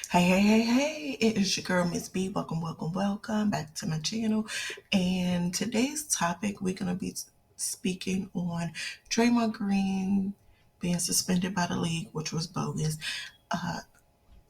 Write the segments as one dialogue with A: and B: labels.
A: Hey, it is your girl, Miss B. Welcome back to my channel. And today's topic, we're going to be speaking on Draymond Green being suspended by the league, which was bogus. Uh,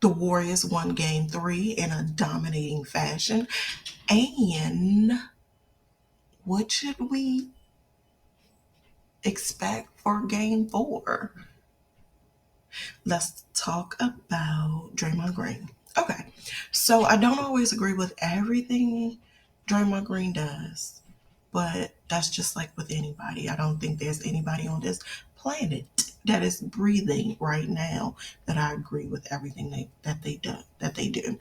A: the Warriors won game 3 in a dominating fashion. And what should we expect for game 4? Let's talk about Draymond Green. Okay, so I don't always agree with everything Draymond Green does, but that's just like with anybody. I don't think there's anybody on this planet that is breathing right now that I agree with everything that they do.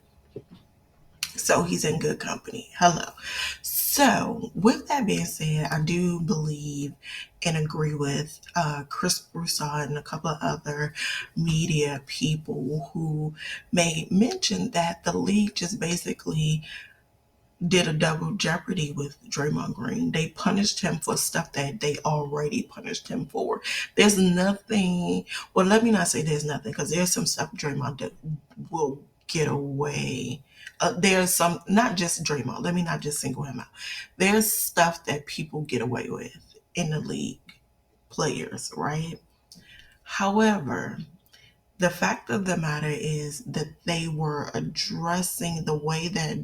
A: So he's in good company. Hello. So, with that being said, I do believe and agree with Chris Broussard and a couple of other media people who made mention that the league just basically did a double jeopardy with Draymond Green. They punished him for stuff that they already punished him for. There's nothing, well, let me not say there's nothing, because there's some stuff Draymond will get away. There's some, not just Draymond, let me not just single him out. There's stuff that people get away with in the league, players, right? However, the fact of the matter is that they were addressing the way that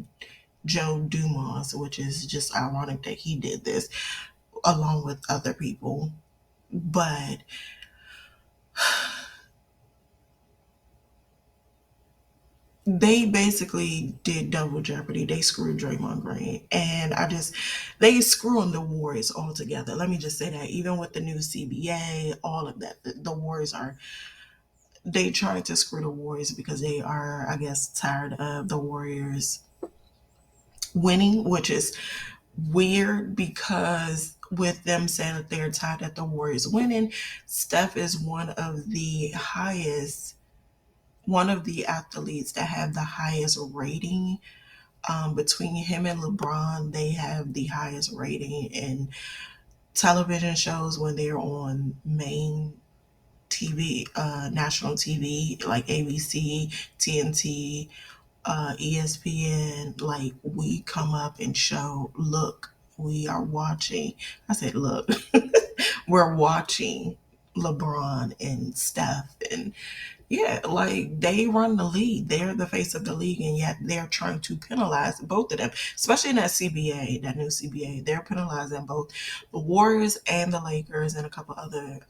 A: Joe Dumas, which is just ironic that he did this along with other people. But they basically did double jeopardy. They screwed Draymond Green. And they screwing the Warriors altogether. Let me just say that. Even with the new CBA, all of that, the Warriors they tried to screw the Warriors because they are, I guess, tired of the Warriors winning, which is weird because with them saying that they're tied at the Warriors winning, Steph is one of the athletes that have the highest rating. Between him and LeBron, they have the highest rating in television shows when they're on main TV, national TV, like ABC, TNT, ESPN. Like, we come up and show, look, we are watching. I said, look, we're watching LeBron and Steph. And yeah, like, they run the league. They're the face of the league, and yet they're trying to penalize both of them, especially in that CBA, that new CBA. They're penalizing both the Warriors and the Lakers and a couple other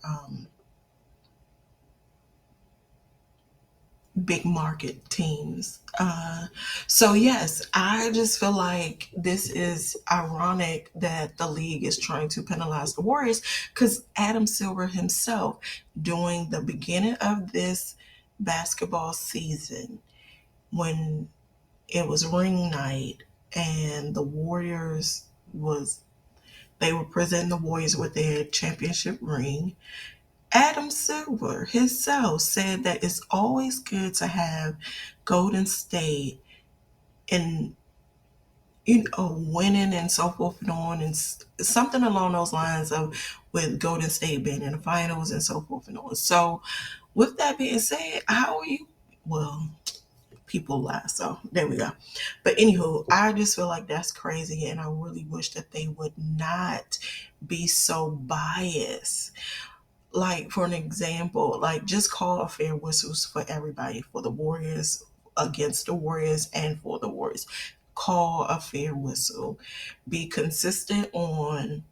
A: big market teams. So yes, I just feel like this is ironic that the league is trying to penalize the Warriors, because Adam Silver himself, during the beginning of this basketball season, when it was ring night and the Warriors was they were presenting the Warriors with their championship ring, Adam Silver himself said that it's always good to have Golden State and winning and so forth and on, and something along those lines of with Golden State being in the finals and so forth and on. So, with that being said, how are you? Well, people lie, so there we go. But anywho, I just feel like that's crazy, and I really wish that they would not be so biased. Like, for an example, like, just call a fair whistles for everybody, for the Warriors, against the Warriors, and for the Warriors. Call a fair whistle. Be consistent on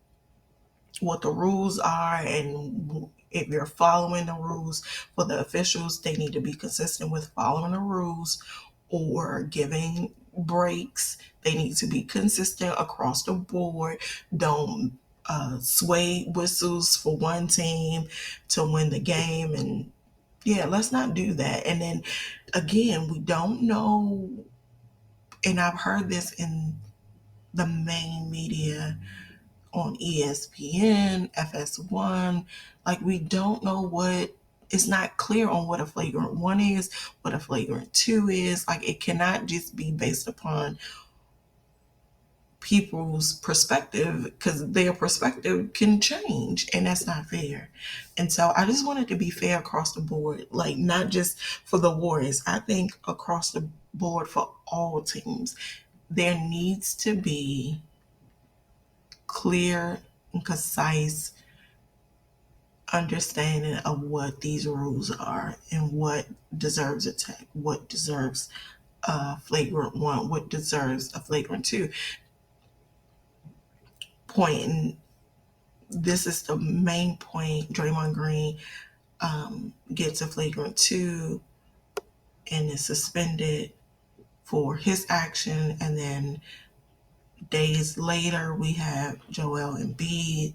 A: what the rules are, and if you're following the rules. For the officials, they need to be consistent with following the rules or giving breaks. They need to be consistent across the board. Don't sway whistles for one team to win the game. And yeah, let's not do that. And then again, we don't know, and I've heard this in the main media on ESPN, FS1. Like, we don't know it's not clear on what a flagrant one is, what a flagrant two is. Like, it cannot just be based upon people's perspective, because their perspective can change, and that's not fair. And so I just want it to be fair across the board, like not just for the Warriors. I think across the board for all teams, there needs to be clear and concise understanding of what these rules are and what deserves a tech, what deserves a flagrant one, what deserves a flagrant two point. And this is the main point. Draymond Green gets a flagrant two and is suspended for his action. And then days later, we have Joel Embiid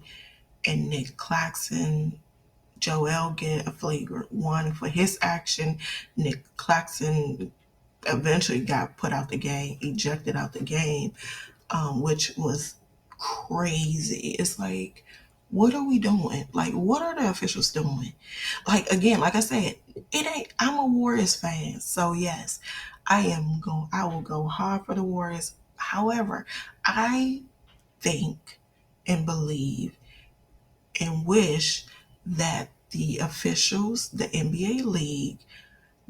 A: and Nick Claxton. Joel get a flagrant one for his action. Nick Claxton eventually got put out the game, ejected out the game, which was crazy. It's like, what are we doing? Like, what are the officials doing? Like, again, like I said, it ain't. I'm a Warriors fan, so yes, I will go hard for the Warriors. However, I think and believe and wish that the officials, the NBA league,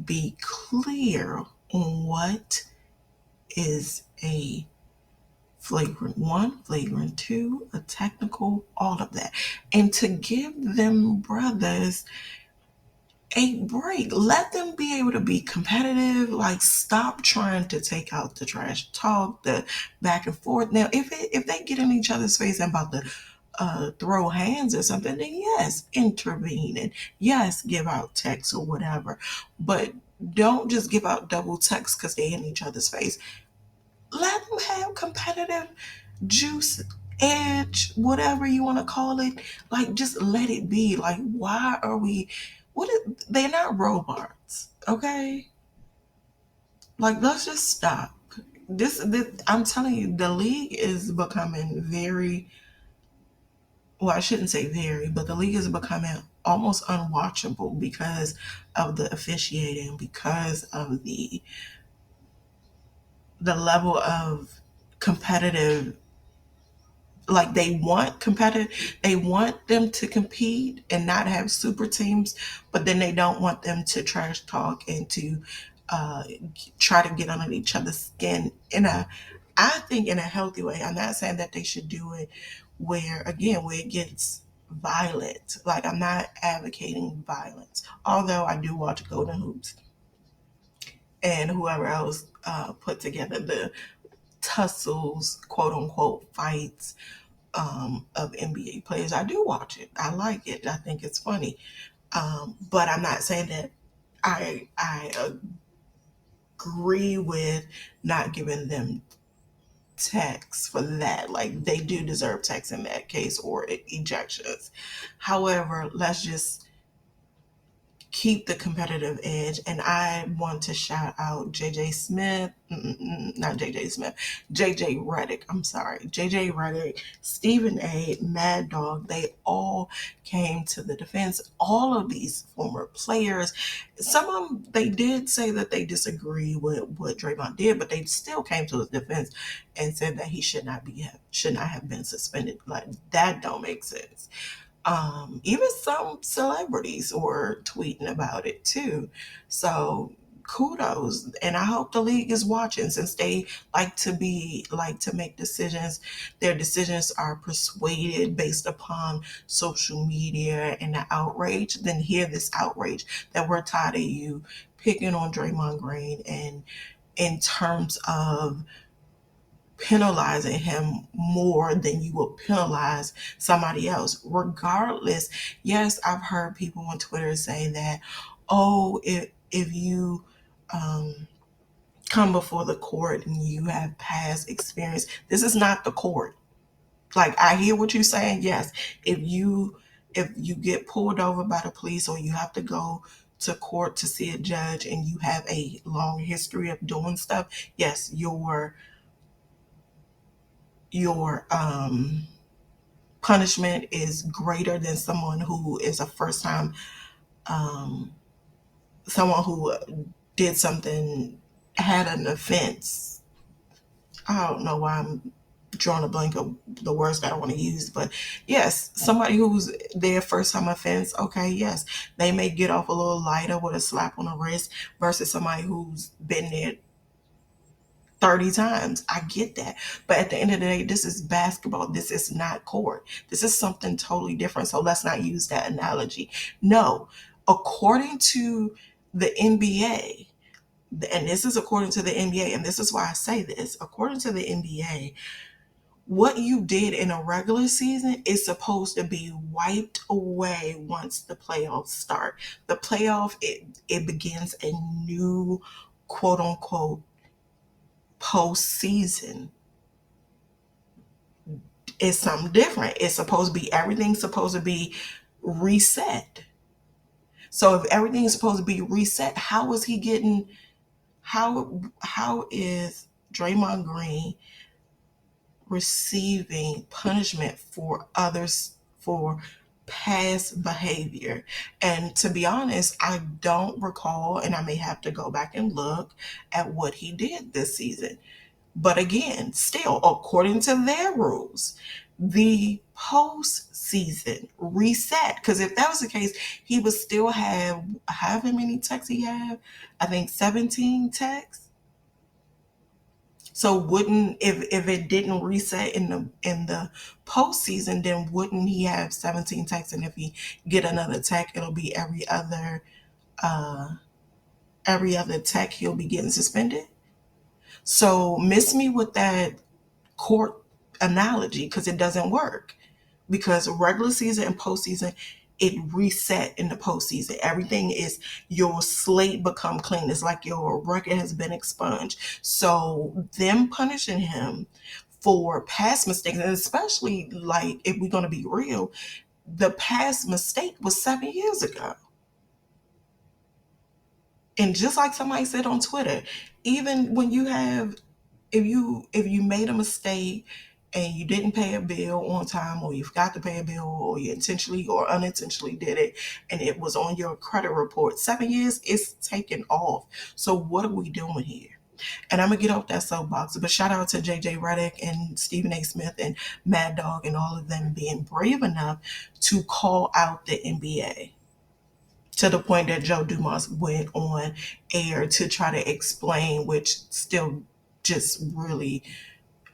A: be clear on what is a flagrant one, flagrant two, a technical, all of that. And to give them brothers a break. Let them be able to be competitive. Like, stop trying to take out the trash talk, the back and forth. Now, if they get in each other's face and about to throw hands or something, then yes, intervene, and yes, give out texts or whatever. But don't just give out double texts because they're in each other's face. Let them have competitive juice, edge, whatever you want to call it. Like, just let it be. Like, why are we, they're not robots, okay? Like, let's just stop. This I'm telling you, the league is becoming very, well, I shouldn't say very, but the league is becoming almost unwatchable because of the officiating, because of the level of competitive, like they want them to compete and not have super teams, but then they don't want them to trash talk and to uh, try to get on each other's skin in a, I think, in a healthy way. I'm not saying that they should do it where, again, where it gets violent. Like, I'm not advocating violence, although I do watch Golden Hoops and whoever else put together the tussles, quote unquote, fights of NBA players. I do watch it. I like it. I think it's funny. But I'm not saying that I agree with not giving them tax for that. Like, they do deserve tax in that case, or ejections. However, let's just keep the competitive edge. And I want to shout out JJ Smith, not JJ Smith, JJ Redick. I'm sorry, JJ Redick, Stephen A, Mad Dog. They all came to the defense. All of these former players, some of them, they did say that they disagree with what Draymond did, but they still came to his defense and said that he should not have been suspended. Like, that don't make sense. Even some celebrities were tweeting about it too. So kudos. And I hope the league is watching, since they like to make decisions. Their decisions are persuaded based upon social media and the outrage. Then hear this outrage that we're tired of you picking on Draymond Green, and in terms of penalizing him more than you would penalize somebody else, regardless. Yes, I've heard people on Twitter say that, oh, if you come before the court and you have past experience, this is not the court. Like, I hear what you're saying. Yes, if you get pulled over by the police, or you have to go to court to see a judge, and you have a long history of doing stuff, yes, your punishment is greater than someone who is a first time, um, someone who did something, had an offense. I don't know why I'm drawing a blank of the words that I want to use, but yes, somebody who's their first time offense, okay, yes, they may get off a little lighter with a slap on the wrist versus somebody who's been there 30 times. I get that. But at the end of the day, this is basketball. This is not court. This is something totally different. So let's not use that analogy. No, according to the NBA, and this is according to the NBA, and this is why I say this, according to the NBA, what you did in a regular season is supposed to be wiped away once the playoffs start. The playoff, it begins a new quote unquote postseason. It's something different. It's supposed to be, everything's supposed to be reset. So if everything's supposed to be reset, how is he getting, how is Draymond Green receiving punishment for others for past behavior? And to be honest, I don't recall, and I may have to go back and look at what he did this season. But again, still, according to their rules, the postseason reset. Because if that was the case, he would still have however many texts he have. I think 17 texts. So wouldn't, if it didn't reset in the postseason, then wouldn't he have 17 texts? And if he get another tech, it'll be uh every other tech he'll be getting suspended. So miss me with that court analogy because it doesn't work. Because regular season and postseason, it reset in the postseason. Everything is, your slate become clean. It's like your record has been expunged. So them punishing him for past mistakes, and especially like if we're gonna be real, the past mistake was 7 years ago. And just like somebody said on Twitter, even when you have, if you made a mistake and you didn't pay a bill on time, or you forgot to pay a bill, or you intentionally or unintentionally did it and it was on your credit report, 7 years is taken off. So what are we doing here? And I'm gonna get off that soapbox, but shout out to JJ Redick and Stephen A. Smith and Mad Dog and all of them being brave enough to call out the NBA, to the point that Joe Dumas went on air to try to explain, which still just really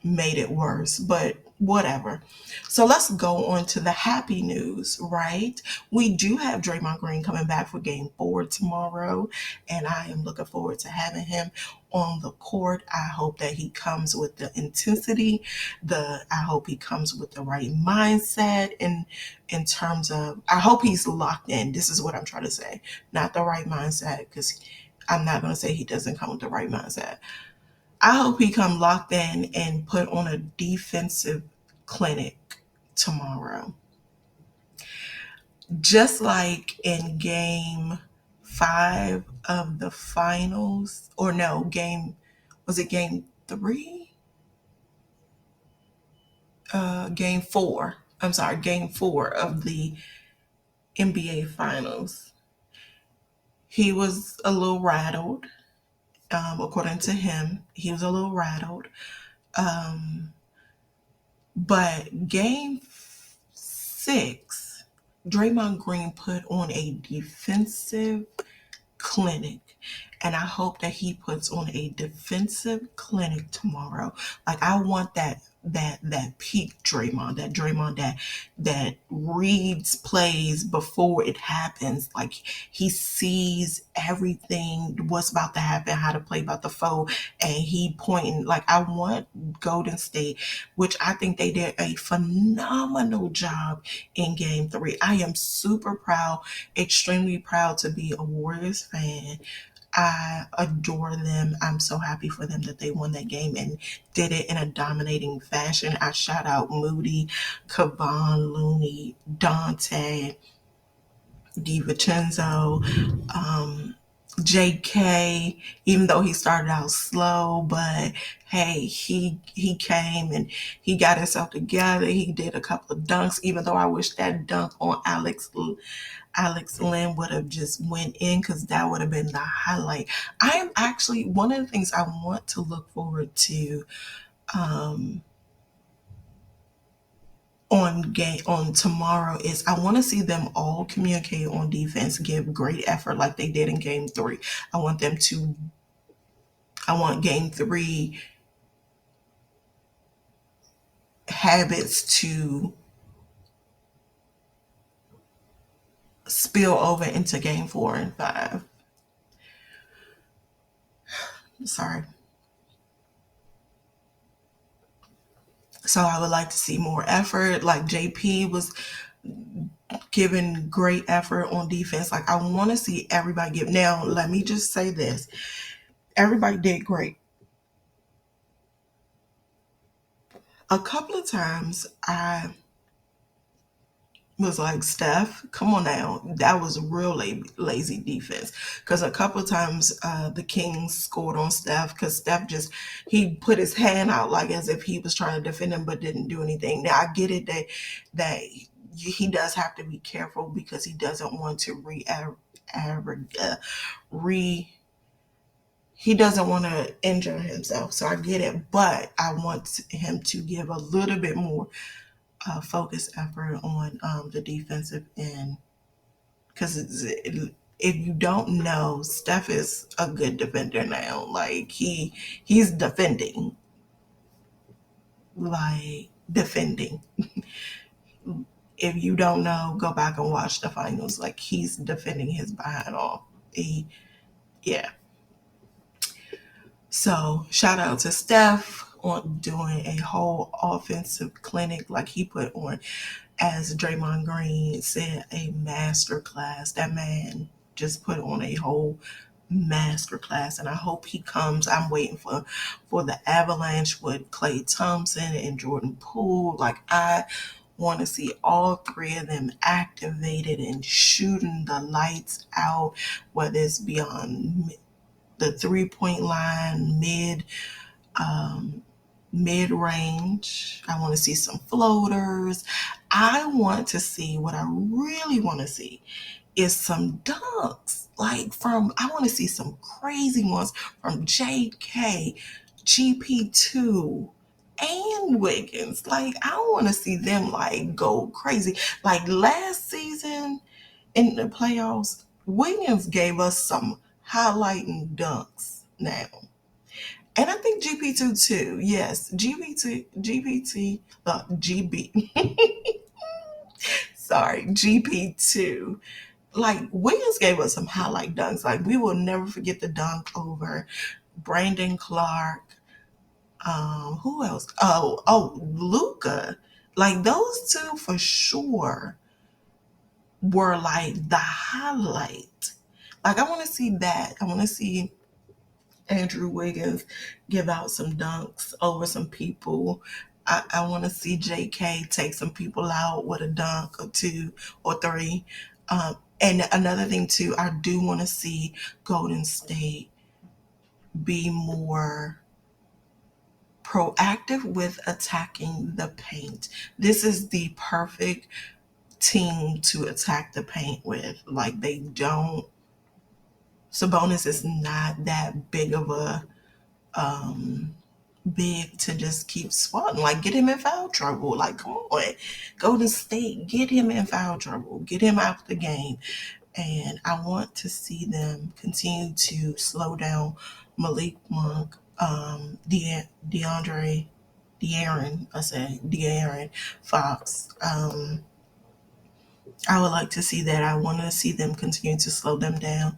A: made it worse, but whatever. So let's go on to the happy news, right? We do have Draymond Green coming back for game 4 tomorrow, and I am looking forward to having him on the court. I hope that he comes with the intensity, I hope he comes with the right mindset in terms of, I hope he's locked in. This is what I'm trying to say. Not the right mindset, because I'm not going to say he doesn't come with the right mindset. I hope he come locked in and put on a defensive clinic tomorrow. Just like in game 5 of the finals, or no, was it game 3? Game 4. I'm sorry, game 4 of the NBA finals. He was a little rattled. According to him, he was a little rattled. Um, But game 6, Draymond Green put on a defensive clinic. And I hope that he puts on a defensive clinic tomorrow. Like, I want that peak Draymond, that reads plays before it happens. Like, he sees everything, what's about to happen, how to play about the foe, and he pointing. Like, I want Golden State, which I think they did a phenomenal job in game 3. I am super proud, extremely proud to be a Warriors fan. I adore them. I'm so happy for them that they won that game and did it in a dominating fashion. I shout out Moody, Kevon Looney, Dante, DiVincenzo, um, JK, even though he started out slow, but hey, he came and he got himself together. He did a couple of dunks, even though I wish that dunk on Alex Lynn would have just went in, because that would have been the highlight. I am actually, one of the things I want to look forward to, um, on tomorrow is I want to see them all communicate on defense, give great effort like they did in game 3. I want them to I want game 3 habits to spill over into game 4 and 5. Sorry. So I would like to see more effort. Like JP was giving great effort on defense. Like I want to see everybody give. Now, let me just say this. Everybody did great. A couple of times I was like, Steph, come on now. That was real lazy defense. Because a couple of times the Kings scored on Steph because Steph just, he put his hand out like as if he was trying to defend him but didn't do anything. Now, I get it that he does have to be careful because he doesn't want to re he doesn't want to injure himself. So I get it, but I want him to give a little bit more focused effort on the defensive end because if you don't know, Steph is a good defender now. Like he's defending, like defending. If you don't know, go back and watch the finals. Like he's defending his behind off. Yeah. So shout out to Steph on doing a whole offensive clinic like he put on. As Draymond Green said, a master class. That man just put on a whole master class, and I hope he comes. I'm waiting for the Avalanche with Klay Thompson and Jordan Poole. Like I want to see all 3 of them activated and shooting the lights out, whether it's beyond the 3-point line, mid range. I want to see some floaters. I want to see what I really want to see is some dunks. I want to see some crazy ones from JK, GP2, and Wiggins. Like, I want to see them like go crazy. Like last season in the playoffs, Wiggins gave us some highlighting dunks now. And I think GP2 too. Yes, GB. Sorry, GP2. Like Williams gave us some highlight dunks. Like we will never forget the dunk over Brandon Clark. Who else? Luca. Like those two for sure were like the highlight. Like I want to see that. I want to see Andrew Wiggins give out some dunks over some people. I want to see JK take some people out with a dunk or 2 or 3. And another thing too, I do want to see Golden State be more proactive with attacking the paint. This is the perfect team to attack the paint with. Like they don't. Sabonis is not that big of a big to just keep swatting. Like get him in foul trouble. Like come on, Golden State, get him in foul trouble. Get him out the game. And I want to see them continue to slow down Malik Monk, De'Aaron Fox. I would like to see that. I want to see them continue to slow them down,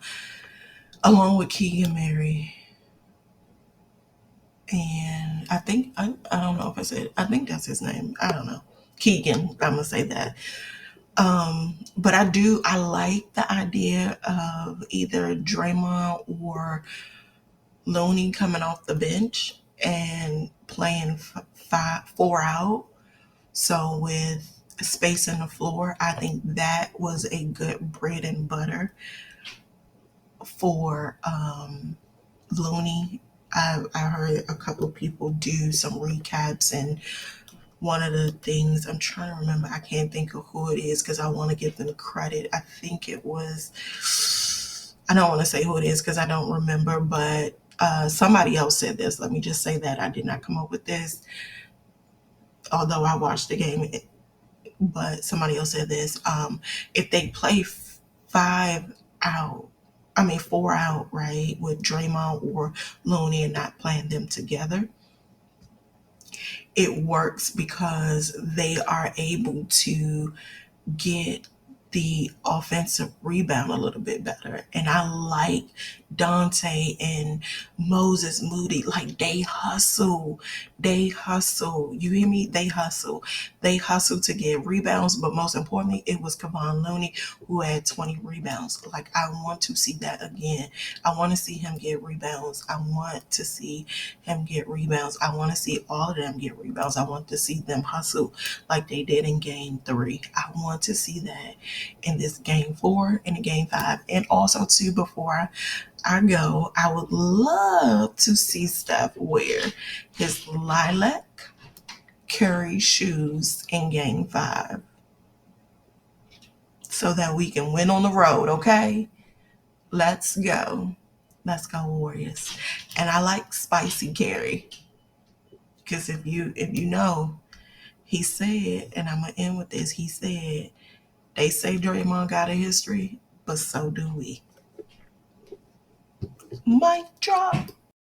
A: along with Keegan Murray. And I think I don't know if I think that's his name. I don't know. Keegan, I'm gonna say that. But I like the idea of either Draymond or Looney coming off the bench and playing 4 out. So with space in the floor, I think that was a good bread and butter for Looney. I heard a couple of people do some recaps, and one of the things I'm trying to remember, I can't think of who it is because I want to give them credit. I think it was, I don't want to say who it is because I don't remember, but somebody else said this. Let me just say that I did not come up with this, although I watched the game. but somebody else said this. If they play five out, I mean 4 out, right, with Draymond or Looney and not playing them together, it works because they are able to get the offensive rebound a little bit better. And I like Dante and Moses Moody. Like they hustle. They hustle. You hear me? They hustle. They hustle to get rebounds. But most importantly, it was Kevon Looney who had 20 rebounds. Like I want to see that again. I want to see him get rebounds. I want to see him get rebounds. I want to see all of them get rebounds. I want to see them hustle like they did in game 3. I want to see that in this game 4 and in game 5. And also too, before I go, I would love to see Steph wear his lilac curry shoes in game 5 so that we can win on the road, okay? Let's go. Let's go Warriors. And I like spicy curry. Because if you know, he said, and I'm gonna end with this, he said, they say Draymond got a history, but so do we. Mic drop.